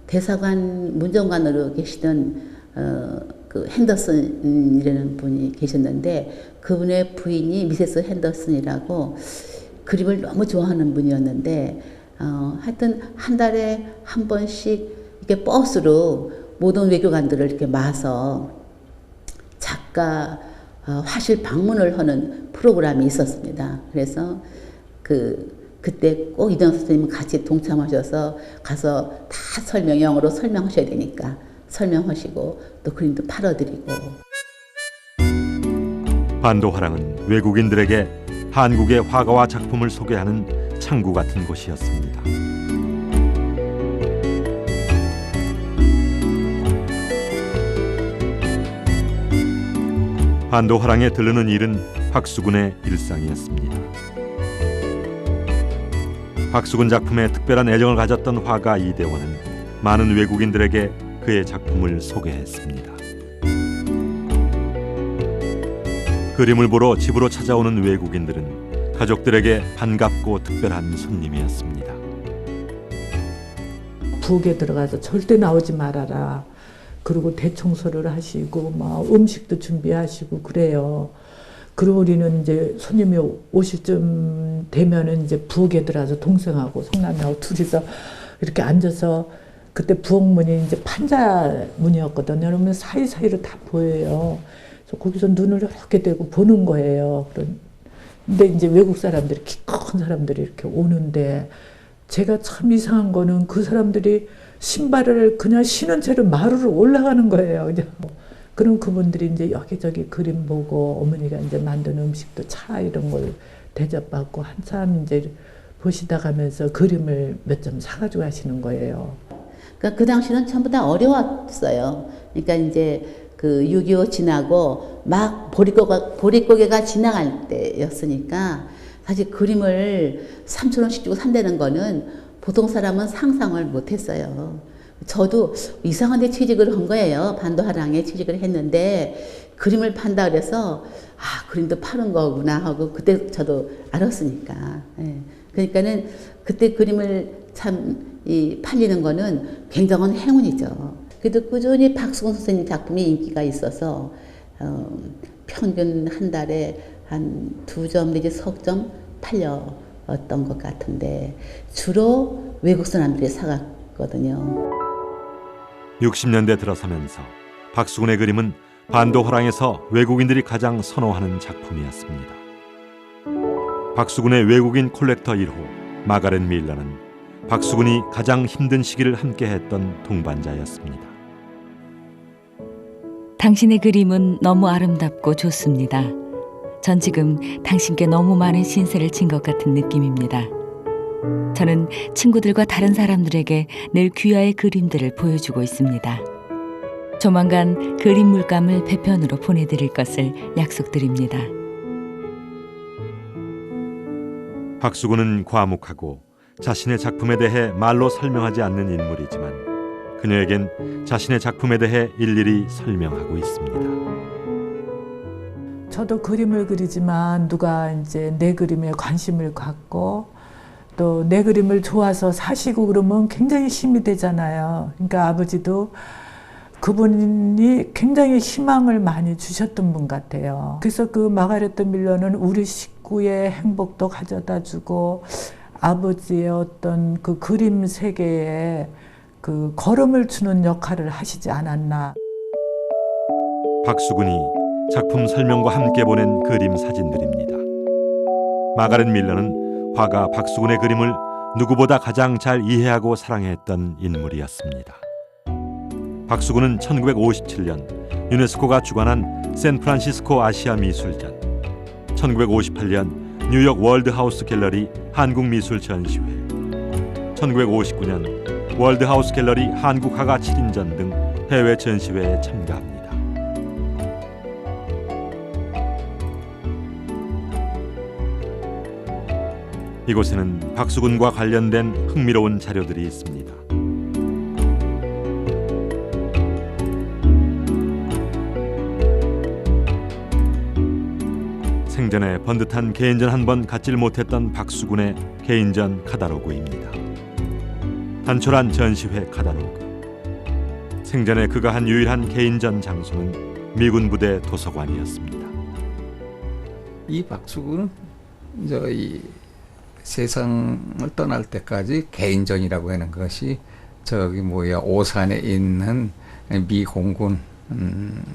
대사관 문정관으로 계시던 그 핸더슨이라는 분이 계셨는데 그분의 부인이 미세스 핸더슨이라고 그림을 너무 좋아하는 분이었는데 하여튼 한 달에 한 번씩 이렇게 버스로 모든 외교관들을 이렇게 마서 작가 화실 방문을 하는 프로그램이 있었습니다. 그래서 그때 꼭 이대원 선생님 같이 동참하셔서 가서 다 영어로 설명하셔야 되니까 설명하시고 또 그림도 팔아드리고. 반도화랑은 외국인들에게 한국의 화가와 작품을 소개하는 창구 같은 곳이었습니다. 반도화랑에 들르는 일은 박수근의 일상이었습니다. 박수근 작품에 특별한 애정을 가졌던 화가 이대원은 많은 외국인들에게 그의 작품을 소개했습니다. 그림을 보러 집으로 찾아오는 외국인들은 가족들에게 반갑고 특별한 손님이었습니다. 부엌에 들어가서 절대 나오지 말아라. 그리고 대청소를 하시고 막 음식도 준비하시고 그래요. 그리고 우리는 이제 손님이 오실 쯤 되면은 이제 부엌에 들어가서 동생하고 성남이하고 둘이서 이렇게 앉아서 그때 부엌문이 이제 판자문이었거든요. 그러면 사이사이로 다 보여요. 그래서 거기서 눈을 이렇게 대고 보는 거예요. 근데 이제 외국 사람들이 키 큰 사람들이 이렇게 오는데 제가 참 이상한 거는 그 사람들이 신발을 그냥 신은 채로 마루로 올라가는 거예요. 그럼 그분들이 이제 여기저기 그림 보고 어머니가 이제 만든 음식도 차 이런 걸 대접받고 한참 이제 보시다 가면서 그림을 몇 점 사가지고 하시는 거예요. 그러니까 그 당시는 전부 다 어려웠어요. 그러니까 이제 그 6.25 지나고 막 보릿고개가 지나갈 때였으니까 사실 그림을 3,000원씩 주고 산다는 거는 보통 사람은 상상을 못 했어요. 저도 이상한 데 취직을 한 거예요. 반도화랑에 취직을 했는데 그림을 판다 그래서 아, 그림도 파는 거구나 하고 그때 저도 알았으니까. 예. 그러니까는 그때 그림을 참 팔리는 거는 굉장한 행운이죠. 그래도 꾸준히 박수근 선생님 작품이 인기가 있어서 평균 한 달에 한 2점 내지 3점 팔렸던 것 같은데 주로 외국 사람들이 사갔거든요. 60년대 들어서면서 박수근의 그림은 반도화랑에서 외국인들이 가장 선호하는 작품이었습니다. 박수근의 외국인 콜렉터 1호 마가렛 밀러는 박수근이 가장 힘든 시기를 함께했던 동반자였습니다. 당신의 그림은 너무 아름답고 좋습니다. 전 지금 당신께 너무 많은 신세를 진 것 같은 느낌입니다. 저는 친구들과 다른 사람들에게 늘 귀하의 그림들을 보여주고 있습니다. 조만간 그림 물감을 배편으로 보내드릴 것을 약속드립니다. 박수근은 과묵하고 자신의 작품에 대해 말로 설명하지 않는 인물이지만 그녀에겐 자신의 작품에 대해 일일이 설명하고 있습니다. 저도 그림을 그리지만 누가 이제 내 그림에 관심을 갖고 또 내 그림을 좋아서 사시고 그러면 굉장히 힘이 되잖아요. 그러니까 아버지도 그분이 굉장히 희망을 많이 주셨던 분 같아요. 그래서 그 마가레트 밀러는 우리 식구의 행복도 가져다 주고 아버지의 어떤 그 그림 세계에 그 걸음을 주는 역할을 하시지 않았나. 박수근이 작품 설명과 함께 보낸 그림 사진들입니다. 마가렛 밀러는 화가 박수근의 그림을 누구보다 가장 잘 이해하고 사랑했던 인물이었습니다. 박수근은 1957년 유네스코가 주관한 샌프란시스코 아시아 미술전, 1958년 뉴욕 월드하우스 갤러리 한국미술 전시회, 1959년 월드하우스 갤러리 한국화가 7인전 등 해외 전시회에 참가합니다. 이곳에는 박수근과 관련된 흥미로운 자료들이 있습니다. 생전에 번듯한 개인전 한 번 갖질 못했던 박수근의 개인전 카다로그입니다. 단촐한 전시회 카다로그. 생전에 그가 한 유일한 개인전 장소는 미군 부대 도서관이었습니다. 이 박수근은 이 세상을 떠날 때까지 개인전이라고 하는 것이 오산에 있는 미 공군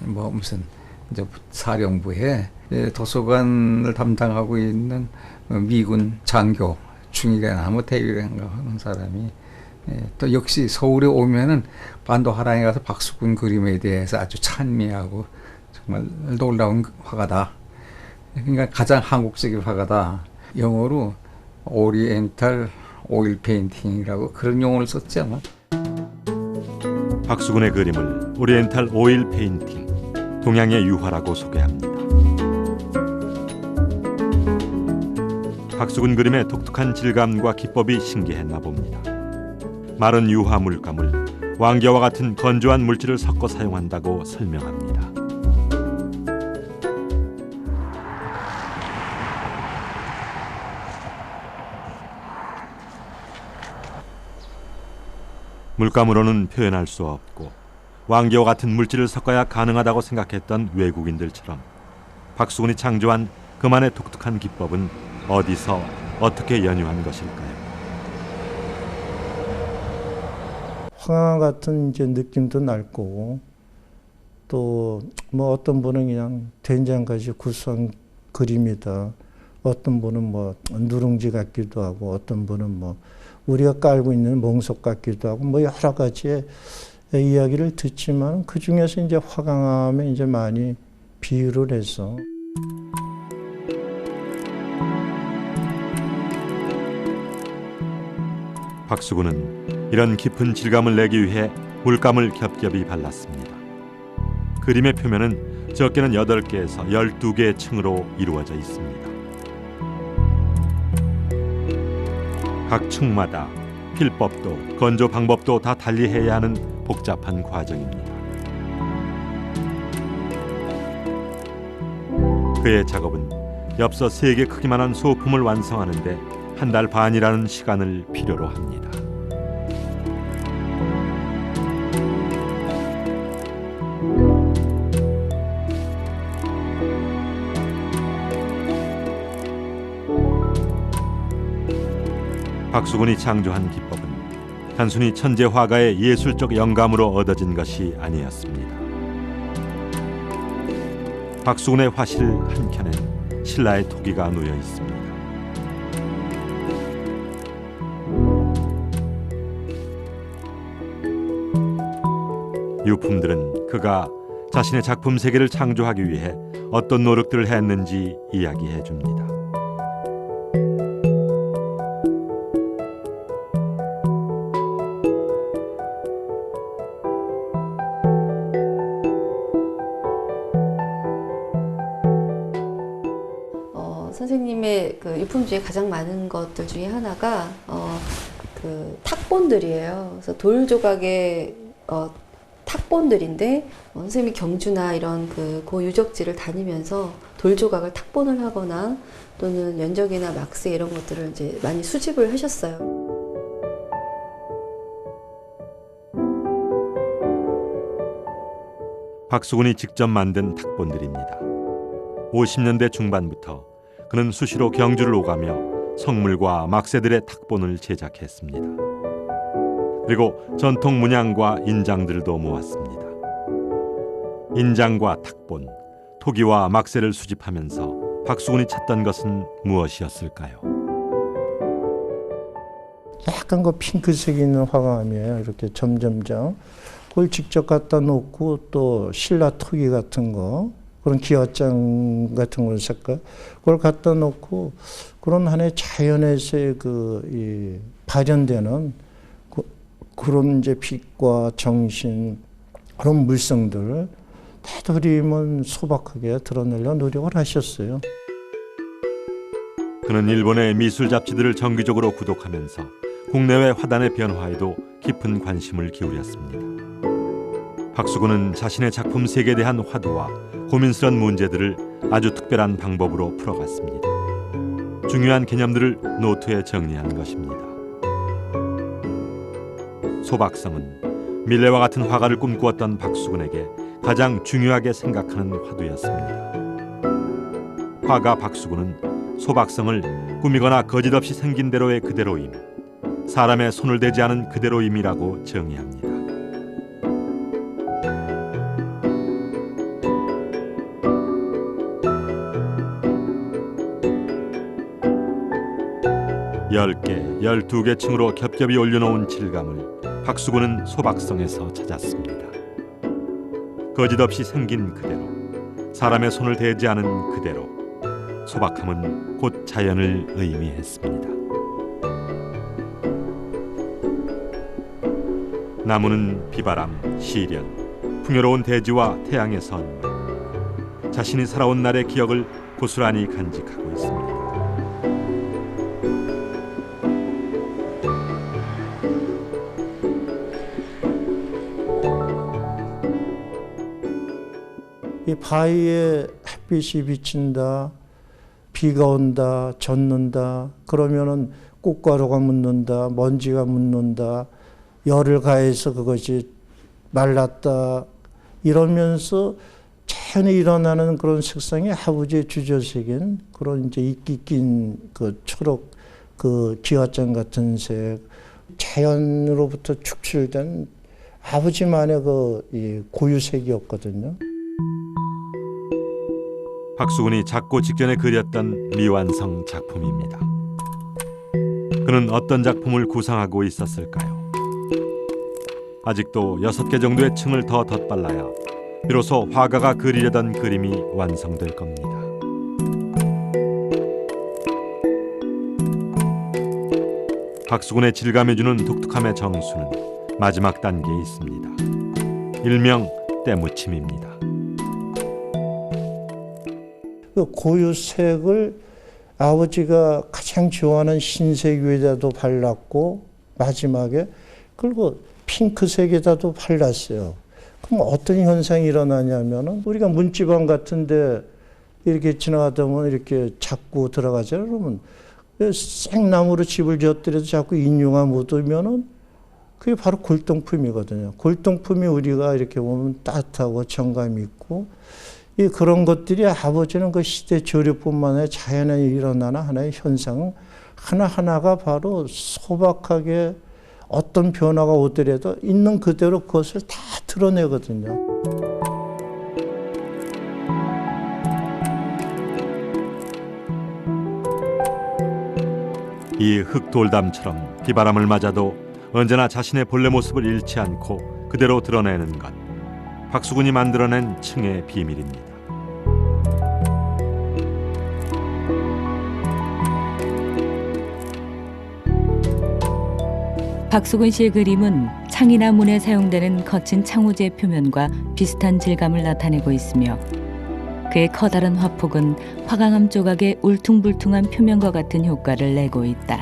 무슨 이제 사령부에 도서관을 담당하고 있는 미군 장교 중위관인가 대위관인가 하는 사람이 또 역시 서울에 오면은 반도 하랑에 가서 박수근 그림에 대해서 아주 찬미하고 정말 놀라운 화가다. 그러니까 가장 한국적인 화가다. 영어로 오리엔탈 오일 페인팅이라고 그런 용어를 썼지 않아? 박수근의 그림을 오리엔탈 오일 페인팅, 동양의 유화라고 소개합니다. 박수근 그림의 독특한 질감과 기법이 신기했나 봅니다. 마른 유화 물감을 왕겨와 같은 건조한 물질을 섞어 사용한다고 설명합니다. 물감으로는 표현할 수 없고 왕겨와 같은 물질을 섞어야 가능하다고 생각했던 외국인들처럼 박수근이 창조한 그만의 독특한 기법은 어디서 어떻게 연유한 것일까요? 황화 같은 이제 느낌도 날 거고 또 뭐 어떤 분은 그냥 된장같이 구수한 그림이다. 어떤 분은 뭐 누룽지 같기도 하고 어떤 분은 뭐 우리가 깔고 있는 몽석 같기도 하고 뭐 여러 가지의 이야기를 듣지만 그 중에서 이제 화강암에 이제 많이 비유를 해서 박수근은 이런 깊은 질감을 내기 위해 물감을 겹겹이 발랐습니다. 그림의 표면은 적게는 8개에서 12개의 층으로 이루어져 있습니다. 각 층마다 필법도 건조 방법도 다 달리해야 하는 복잡한 과정입니다. 그의 작업은 엽서 3개 크기만한 소품을 완성하는데 1달 반이라는 시간을 필요로 합니다. 박수근이 창조한 기법은 단순히 천재 화가의 예술적 영감으로 얻어진 것이 아니었습니다. 박수근의 화실 한켠엔 신라의 토기가 놓여 있습니다. 유품들은 그가 자신의 작품 세계를 창조하기 위해 어떤 노력들을 했는지 이야기해 줍니다. 선생님의 그 유품 중에 가장 많은 것들 중에 하나가 그 탁본들이에요. 그래서 돌 조각의 탁본들인데 선생님이 경주나 이런 그 고유적지를 다니면서 돌 조각을 탁본을 하거나 또는 연적이나 막세 이런 것들을 이제 많이 수집을 하셨어요. 박수근이 직접 만든 탁본들입니다. 50년대 중반부터 그는 수시로 경주를 오가며 성물과 막새들의 탁본을 제작했습니다. 그리고 전통 문양과 인장들도 모았습니다. 인장과 탁본, 토기와 막새를 수집하면서 박수근이 찾던 것은 무엇이었을까요? 약간 그 핑크색 있는 화강암이에요. 이렇게 점점점. 그걸 직접 갖다 놓고 또 신라 토기 같은 거, 그런 기와장 같은 거 색깔, 그걸 갖다 놓고 그런 하나의 자연에서의 발현되는 그런 이제 빛과 정신, 그런 물성들을 되도록이면 소박하게 드러내려 노력을 하셨어요. 그는 일본의 미술 잡지들을 정기적으로 구독하면서 국내외 화단의 변화에도 깊은 관심을 기울였습니다. 박수근은 자신의 작품 색에 대한 화두와 고민스러운 문제들을 아주 특별한 방법으로 풀어갔습니다. 중요한 개념들을 노트에 정리한 것입니다. 소박성은 밀레와 같은 화가를 꿈꾸었던 박수근에게 가장 중요하게 생각하는 화두였습니다. 화가 박수근은 소박성을 꾸미거나 거짓없이 생긴 대로의 그대로임, 사람의 손을 대지 않은 그대로임이라고 정의합니다. (10개, 12개 층으로 겹겹이 올려놓은 질감을 박수근은 소박성에서 찾았습니다. 거짓없이 생긴 그대로, 사람의 손을 대지 않은 그대로, 소박함은 곧 자연을 의미했습니다. 나무는 비바람, 시련, 풍요로운 대지와 태양의 선, 자신이 살아온 날의 기억을 고스란히 간직하고 있습니다. 이 바위에 햇빛이 비친다, 비가 온다, 젖는다, 그러면은 꽃가루가 묻는다, 먼지가 묻는다, 열을 가해서 그것이 말랐다, 이러면서 자연에 일어나는 그런 색상이 아버지의 주저색인 그런 이제 이끼 낀 그 초록 그 기와장 같은 색, 자연으로부터 축출된 아버지만의 이 고유색이었거든요. 박수근이 작고 직전에 그렸던 미완성 작품입니다. 그는 어떤 작품을 구상하고 있었을까요? 아직도 6개 정도의 층을 더 덧발라야 비로소 화가가 그리려던 그림이 완성될 겁니다. 박수근의 질감해주는 독특함의 정수는 마지막 단계에 있습니다. 일명 때묻힘입니다. 그 고유색을 아버지가 가장 좋아하는 흰색 위에다도 발랐고 마지막에 그리고 핑크색에다도 발랐어요. 그럼 어떤 현상이 일어나냐면은 우리가 문지방 같은데 이렇게 지나가다 보면 이렇게 자꾸 들어가잖아요. 그러면 생나무로 집을 지었더라도 자꾸 인유가 묻으면은 그게 바로 골동품이거든요. 골동품이 우리가 이렇게 보면 따뜻하고 정감 있고 그런 것들이 아버지는 그 시대 조류뿐만 아니라 자연에 일어나는 하나의 현상 하나하나가 바로 소박하게 어떤 변화가 오더라도 있는 그대로 그것을 다 드러내거든요. 이 흑돌담처럼 비바람을 맞아도 언제나 자신의 본래 모습을 잃지 않고 그대로 드러내는 것, 박수근이 만들어낸 층의 비밀입니다. 박수근 씨의 그림은 창이나 문에 사용되는 거친 창호제 표면과 비슷한 질감을 나타내고 있으며 그의 커다란 화폭은 화강암 조각의 울퉁불퉁한 표면과 같은 효과를 내고 있다.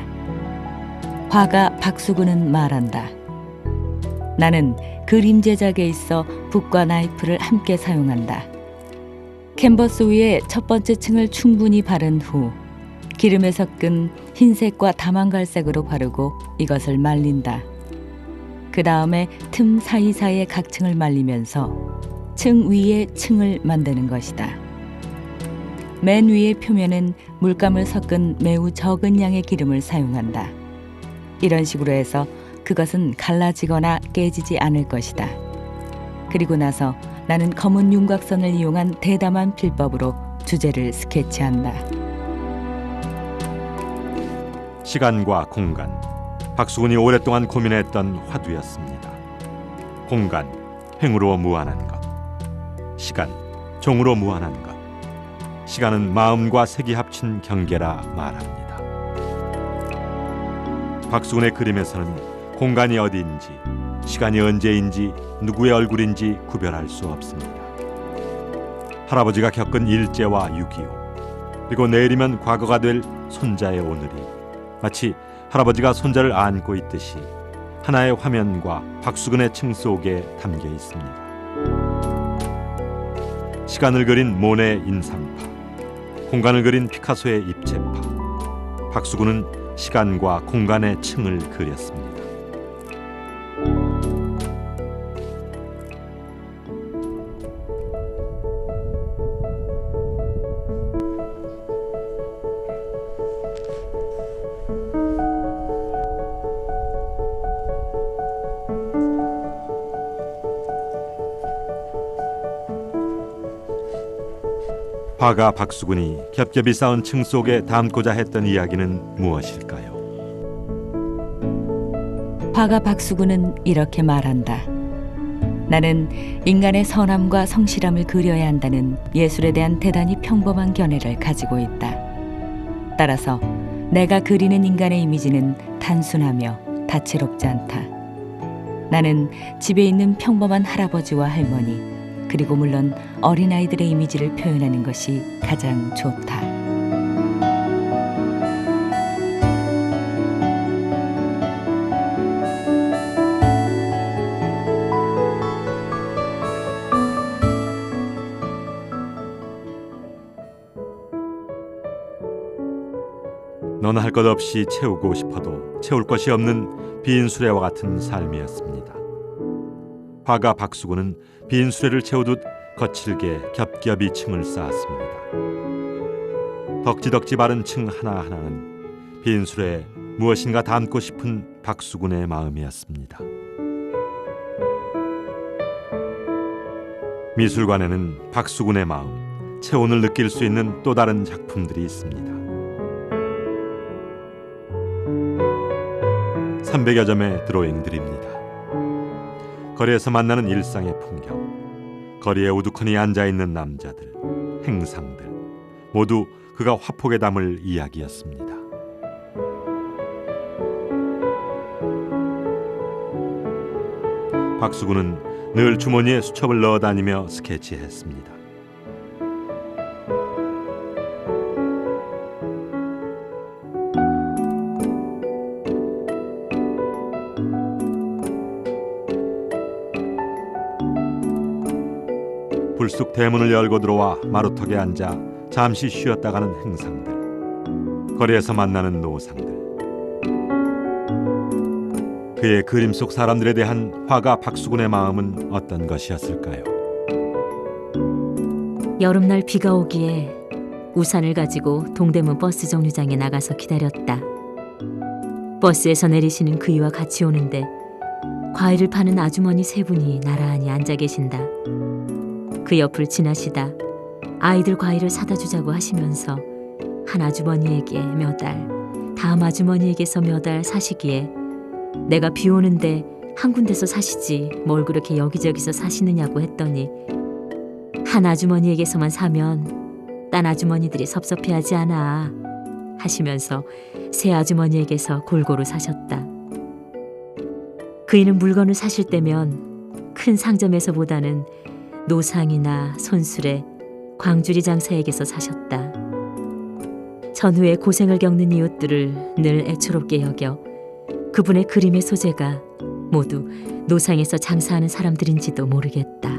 화가 박수근은 말한다. 나는 그림 제작에 있어 붓과 나이프를 함께 사용한다. 캔버스 위에 첫 번째 층을 충분히 바른 후 기름에 섞은 흰색과 다만갈색으로 바르고 이것을 말린다. 그 다음에 틈 사이사이에 각 층을 말리면서 층 위에 층을 만드는 것이다. 맨 위의 표면은 물감을 섞은 매우 적은 양의 기름을 사용한다. 이런 식으로 해서 그것은 갈라지거나 깨지지 않을 것이다. 그리고 나서 나는 검은 윤곽선을 이용한 대담한 필법으로 주제를 스케치한다. 시간과 공간, 박수근이 오랫동안 고민했던 화두였습니다. 공간, 횡으로 무한한 것. 시간, 종으로 무한한 것. 시간은 마음과 색이 합친 경계라 말합니다. 박수근의 그림에서는 공간이 어디인지, 시간이 언제인지, 누구의 얼굴인지 구별할 수 없습니다. 할아버지가 겪은 일제와 6.25, 그리고 내일이면 과거가 될 손자의 오늘이 마치 할아버지가 손자를 안고 있듯이 하나의 화면과 박수근의 층 속에 담겨 있습니다. 시간을 그린 모네의 인상파, 공간을 그린 피카소의 입체파, 박수근은 시간과 공간의 층을 그렸습니다. 화가 박수근이 겹겹이 쌓은 층 속에 담고자 했던 이야기는 무엇일까요? 화가 박수근은 이렇게 말한다. 나는 인간의 선함과 성실함을 그려야 한다는 예술에 대한 대단히 평범한 견해를 가지고 있다. 따라서 내가 그리는 인간의 이미지는 단순하며 다채롭지 않다. 나는 집에 있는 평범한 할아버지와 할머니, 그리고 물론 어린아이들의 이미지를 표현하는 것이 가장 좋다. 너나 할 것 없이 채우고 싶어도 채울 것이 없는 빈 수레와 같은 삶이었습니다. 화가 박수근은 빈 수레를 채우듯 거칠게 겹겹이 층을 쌓았습니다. 덕지덕지 바른 층 하나하나는 빈 수레에 무엇인가 담고 싶은 박수근의 마음이었습니다. 미술관에는 박수근의 마음, 체온을 느낄 수 있는 또 다른 작품들이 있습니다. 300여 점의 드로잉들입니다. 거리에서 만나는 일상의 풍경, 거리에 우두커니 앉아있는 남자들, 행상들, 모두 그가 화폭에 담을 이야기였습니다. 박수근은 늘 주머니에 수첩을 넣어 다니며 스케치했습니다. 불쑥 대문을 열고 들어와 마루턱에 앉아 잠시 쉬었다 가는 행상들, 거리에서 만나는 노상들, 그의 그림 속 사람들에 대한 화가 박수근의 마음은 어떤 것이었을까요? 여름날 비가 오기에 우산을 가지고 동대문 버스 정류장에 나가서 기다렸다. 버스에서 내리시는 그이와 같이 오는데 과일을 파는 아주머니 세 분이 나란히 앉아 계신다. 그 옆을 지나시다 아이들 과일을 사다 주자고 하시면서 한 아주머니에게 몇 알, 다음 아주머니에게서 몇 알 사시기에 내가 비 오는데 한 군데서 사시지 뭘 그렇게 여기저기서 사시느냐고 했더니 한 아주머니에게서만 사면 딴 아주머니들이 섭섭해하지 않아 하시면서 새 아주머니에게서 골고루 사셨다. 그이는 물건을 사실 때면 큰 상점에서보다는 노상이나 손수레, 광주리 장사에게서 사셨다. 전후에 고생을 겪는 이웃들을 늘 애처롭게 여겨 그분의 그림의 소재가 모두 노상에서 장사하는 사람들인지도 모르겠다.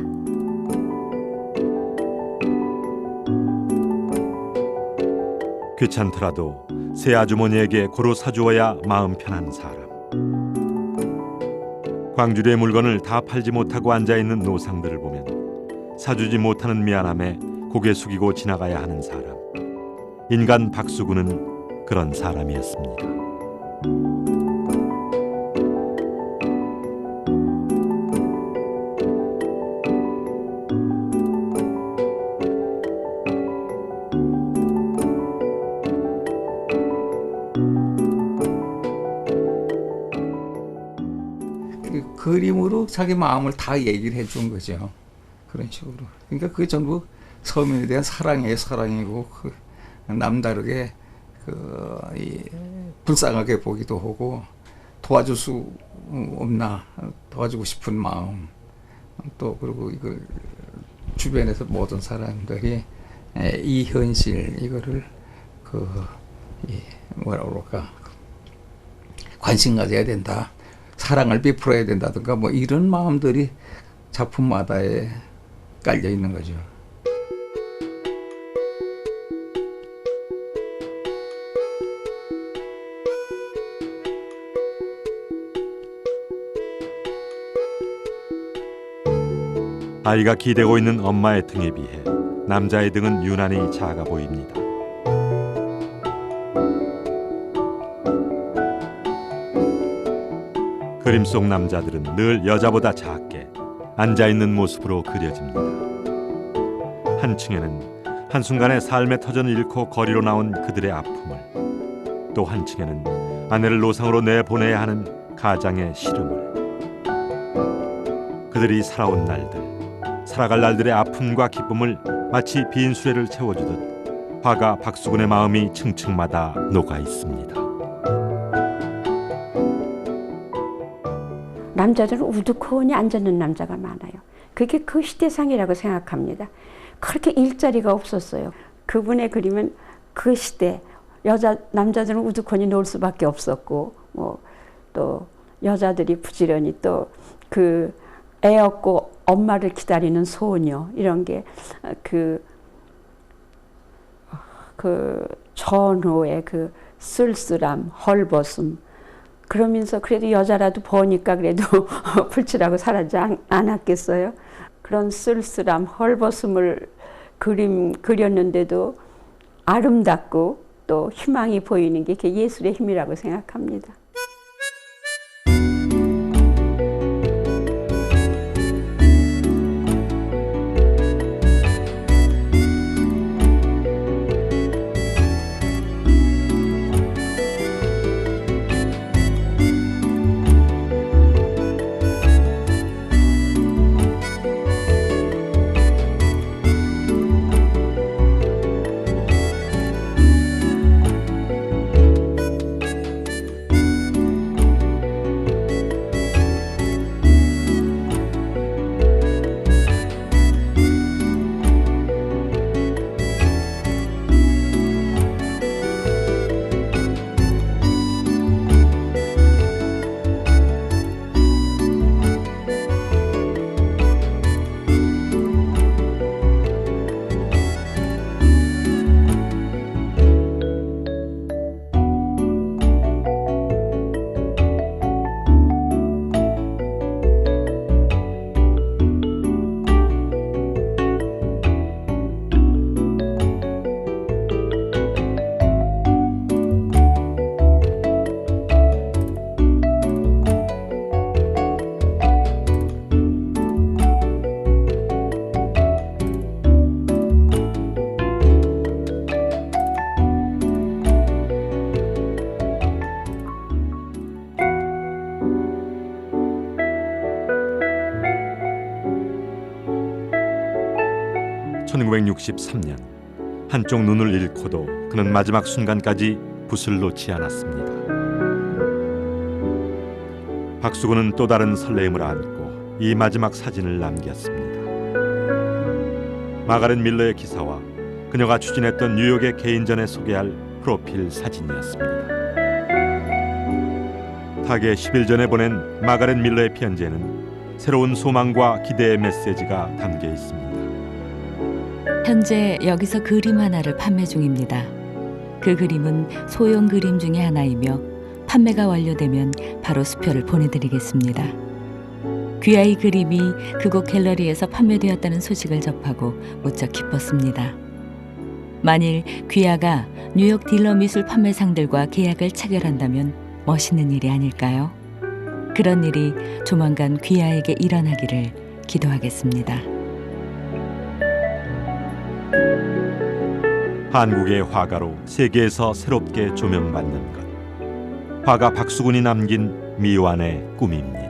귀찮더라도 새 아주머니에게 고루 사주어야 마음 편한 사람. 광주리의 물건을 다 팔지 못하고 앉아있는 노상들을 보면 사주지 못하는 미안함에 고개 숙이고 지나가야 하는 사람. 인간 박수구는 그런 사람이었습니다. 그 그림으로 자기 마음을 다 얘기를 해준 거죠. 그런 식으로. 그러니까 그게 전부 서민에 대한 사랑의 사랑이고, 그 남다르게 불쌍하게 보기도 하고, 도와줄 수 없나 도와주고 싶은 마음, 또 그리고 이걸 주변에서 모든 사람들이 이 현실 이거를 뭐라 그럴까, 관심 가져야 된다, 사랑을 베풀어야 된다든가 뭐 이런 마음들이 작품마다에 깔려 있는 거죠. 아이가 기대고 있는 엄마의 등에 비해 남자의 등은 유난히 작아 보입니다. 그림 속 남자들은 늘 여자보다 작게 앉아있는 모습으로 그려집니다. 한층에는 한순간에 삶의 터전을 잃고 거리로 나온 그들의 아픔을, 또 한층에는 아내를 노상으로 내보내야 하는 가장의 시름을, 그들이 살아온 날들, 살아갈 날들의 아픔과 기쁨을 마치 빈 수레를 채워주듯 화가 박수근의 마음이 층층마다 녹아 있습니다. 남자들은 우두커니 앉아있는 남자가 많아요. 그게 그 시대상이라고 생각합니다. 그렇게 일자리가 없었어요. 그분의 그림은 그 시대 남자들은 우두커니 놀 수밖에 없었고, 또 여자들이 부지런히 또 애 없고 엄마를 기다리는 소녀, 이런 게 전후의 그 쓸쓸함, 헐벗음, 그러면서 그래도 여자라도 버니까 그래도 풀칠하고 살지 않았겠어요? 그런 쓸쓸함, 헐벗음을 그렸는데도 아름답고 또 희망이 보이는 게 예술의 힘이라고 생각합니다. (1963년) 한쪽 눈을 잃고도 그는 마지막 순간까지 붓을 놓지 않았습니다. 박수근은 또 다른 설레임을 안고 이 마지막 사진을 남겼습니다. 마가렛 밀러의 기사와 그녀가 추진했던 뉴욕의 개인전에 소개할 프로필 사진이었습니다. 타계 10일 전에 보낸 마가렛 밀러의 편지에는 새로운 소망과 기대의 메시지가 담겨 있습니다. 현재 여기서 그림 하나를 판매 중입니다. 그 그림은 소형 그림 중에 하나이며 판매가 완료되면 바로 수표를 보내드리겠습니다. 귀하의 그림이 그곳 갤러리에서 판매되었다는 소식을 접하고 무척 기뻤습니다. 만일 귀하가 뉴욕 딜러 미술 판매상들과 계약을 체결한다면 멋있는 일이 아닐까요? 그런 일이 조만간 귀하에게 일어나기를 기도하겠습니다. 한국의 화가로 세계에서 새롭게 조명받는 것. 화가 박수근이 남긴 미완의 꿈입니다.